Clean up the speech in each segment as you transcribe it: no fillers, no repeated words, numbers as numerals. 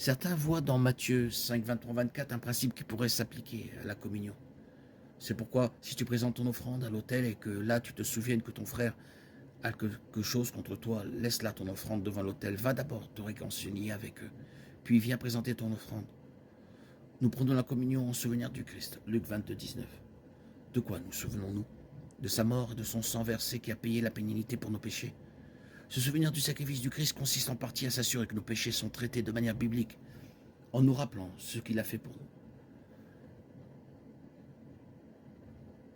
Certains voient dans Matthieu 5, 23, 24 un principe qui pourrait s'appliquer à la communion. C'est pourquoi, si tu présentes ton offrande à l'autel et que là tu te souviennes que ton frère a quelque chose contre toi, laisse là ton offrande devant l'autel. Va d'abord te réconcilier avec eux, puis viens présenter ton offrande. Nous prenons la communion en souvenir du Christ. Luc 22, 19. De quoi nous souvenons-nous? De sa mort et de son sang versé qui a payé la pénalité pour nos péchés. Se souvenir du sacrifice du Christ consiste en partie à s'assurer que nos péchés sont traités de manière biblique, en nous rappelant ce qu'il a fait pour nous.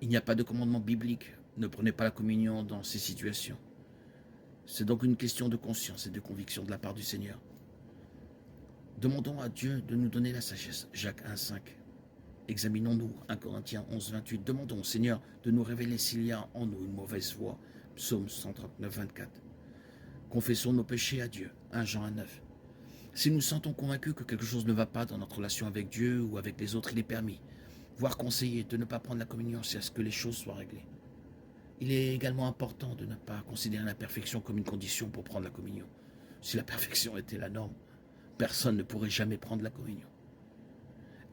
Il n'y a pas de commandement biblique. Ne prenez pas la communion dans ces situations. C'est donc une question de conscience et de conviction de la part du Seigneur. Demandons à Dieu de nous donner la sagesse. Jacques 1, 5. Examinons-nous. 1 Corinthiens 11, 28. Demandons au Seigneur de nous révéler s'il y a en nous une mauvaise voie. Psaume 139, 24. Confessons nos péchés à Dieu. 1 Jean 1, 9. Si nous sentons convaincus que quelque chose ne va pas dans notre relation avec Dieu ou avec les autres, il est permis, voire conseillé, de ne pas prendre la communion jusqu'à ce que les choses soient réglées. Il est également important de ne pas considérer la perfection comme une condition pour prendre la communion. Si la perfection était la norme, personne ne pourrait jamais prendre la communion.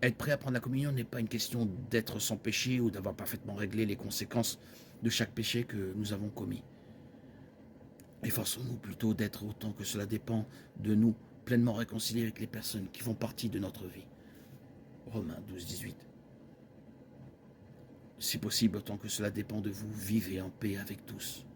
Être prêt à prendre la communion n'est pas une question d'être sans péché ou d'avoir parfaitement réglé les conséquences de chaque péché que nous avons commis. Efforçons-nous plutôt d'être, autant que cela dépend de nous, pleinement réconciliés avec les personnes qui font partie de notre vie. Romains 12, 18. Si possible, autant que cela dépend de vous, vivez en paix avec tous.